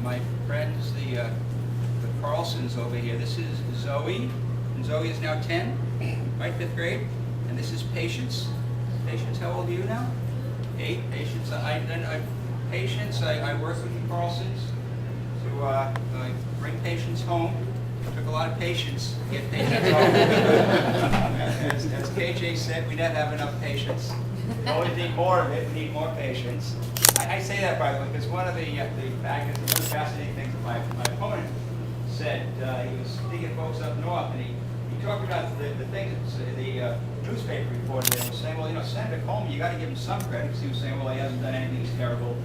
My friends, the Carlsons over here. This is Zoe, and Zoe is now 10, right, 5th grade. And this is Patience. Patience, how old are you now? 8. Patience. Patience. I work with the Carlsons to bring Patience home. It took a lot of patience to get Patience home. As KJ said, we never have enough patience. We always need more of it. We need more patience. I say that, by the way, because one of the fascinating things that my opponent said, he was speaking to folks up north, and he talked about the things that the newspaper reported. They were saying, well, you know, Senator Coleman, you got to give him some credit, because he was saying, well, he hasn't done anything that's terrible.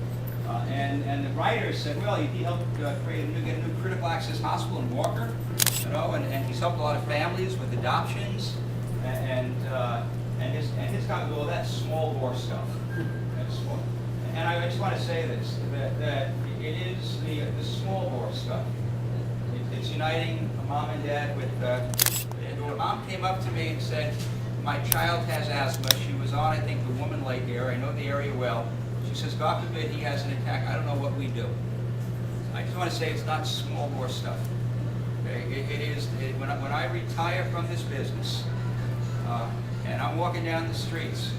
And the writers said, well, he helped get a new critical access hospital in Walker, you know, and he's helped a lot of families with adoptions, and his comment, well, that's small bore stuff. That's small. And I just want to say this, that it is the small bore stuff. It's uniting a mom and dad with, when mom came up to me and said, my child has asthma. She was on, I think, the Woman Lake area. I know the area well. She says, God forbid he has an attack. I don't know what we do. I just want to say it's not small bore stuff. Okay? It is, when I retire from this business, and I'm walking down the streets,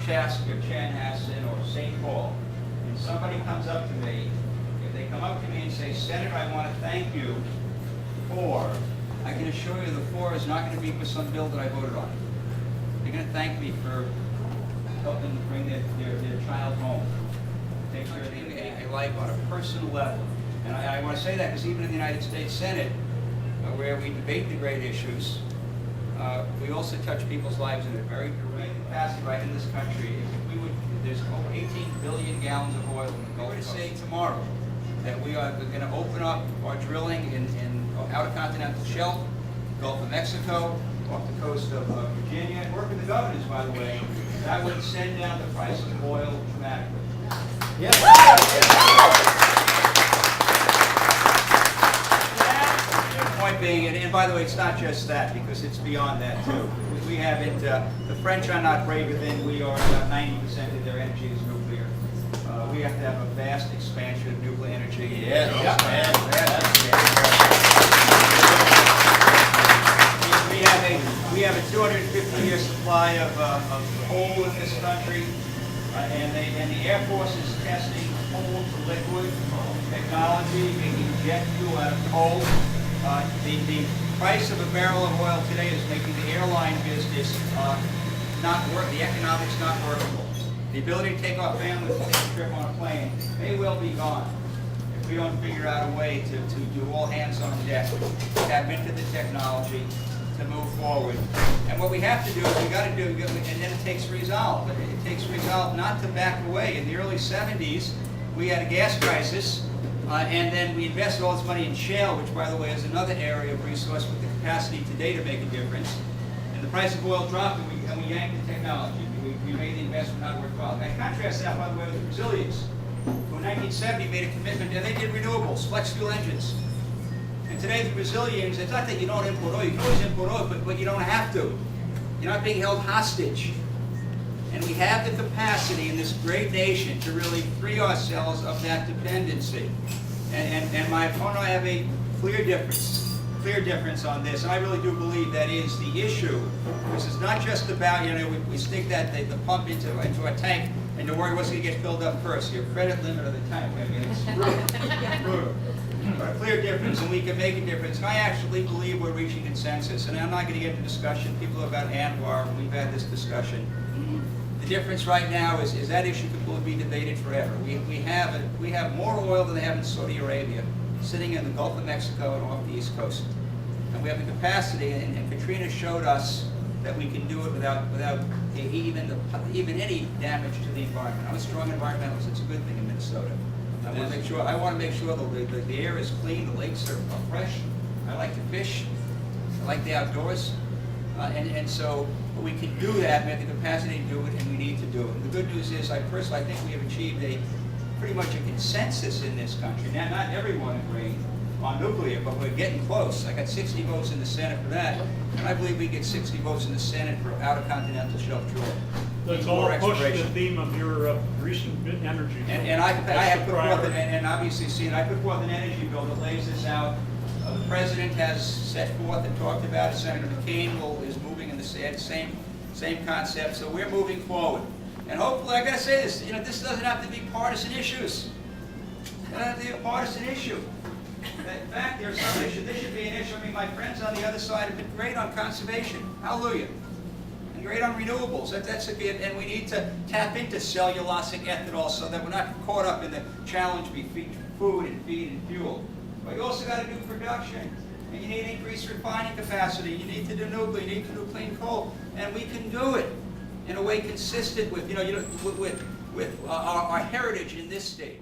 Chaska, Chanhassen, or St. Paul, and somebody comes up to me, if they come up to me and say, Senator, I want to thank you for, I can assure you the for is not going to be for some bill that I voted on. They're going to thank me for helping them bring their child home. Take care of a life on a personal level. And I want to say that because even in the United States Senate, where we debate the great issues, we also touch people's lives in a very direct capacity right in this country. If we would, there's over 18 billion gallons of oil. We're going to say tomorrow that we are going to open up our drilling in outer continental shelf, Gulf of Mexico, off the coast of Virginia, and work with the governors, by the way. That would send down the price of oil dramatically. Yes. Point being, and by the way, it's not just that, because it's beyond that too. We have it, the French are not braver than we are. About 90% of their energy is nuclear. We have to have a vast expansion of nuclear energy. Yeah. We have a 250-year supply of coal in this country, and the Air Force is testing coal to liquid technology, making jet fuel out of coal. The price of a barrel of oil today is making the airline business not work. The economics not workable. The ability to take our families to take a trip on a plane may well be gone if we don't figure out a way to do all hands on deck, tap into the technology to move forward. And what we have to do is we got to do, and then it takes resolve. It takes resolve not to back away. In the early 70s, we had a gas crisis, and then we invested all this money in shale, which, by the way, is another area of resource with the capacity today to make a difference. And the price of oil dropped, and we yanked the technology. We made the investment not worthwhile. I contrast that, by the way, with the Brazilians, who in 1970 made a commitment, and they did renewables, flex fuel engines. And today, the Brazilians, it's not that you don't import oil. You can always import oil, but you don't have to. You're not being held hostage. And we have the capacity in this great nation to really free ourselves of that dependency. And my opponent and I have a clear difference on this. And I really do believe that is the issue. This is not just about, you know, we stick the pump into a tank and to worry what's going to get filled up first, your credit limit or the tank. I mean, it's brutal. But a clear difference, and we can make a difference. And I actually believe we're reaching consensus. And I'm not going to get into discussion. People about Anwar, we've had this discussion. The difference right now is that issue could be debated forever. We have more oil than they have in Saudi Arabia, sitting in the Gulf of Mexico and off the East Coast. And we have the capacity, and Katrina showed us that we can do it without even any damage to the environment. I'm a strong environmentalist. It's a good thing in Minnesota. I want to make sure the air is clean, the lakes are fresh. I like to fish. I like the outdoors. And so we can do that. We have the capacity to do it, and we need to do it. The good news is, I personally think we have achieved pretty much a consensus in this country. Now, not everyone agreed on nuclear, but we're getting close. I got 60 votes in the Senate for that, and I believe we get 60 votes in the Senate for outer continental shelf drilling. Let's need all more push the exploration. theme of your recent energy. And I have put forth, priority. and obviously seen, I put forth an energy bill that lays this out. The President has set forth and talked about it. Senator McCain is moving in the same concept. So we're moving forward. And hopefully, I gotta say this, this doesn't have to be partisan issues. It doesn't have to be a partisan issue. In fact, there's some issue. This should be an issue. I mean, my friends on the other side have been great on conservation. Hallelujah. And great on renewables. That's a good, and we need to tap into cellulosic ethanol so that we're not caught up in the challenge between food and feed and fuel. But you also got to do production. And you need increased refining capacity. You need to do nuclear. You need to do clean coal. And we can do it in a way consistent with, with our heritage in this state.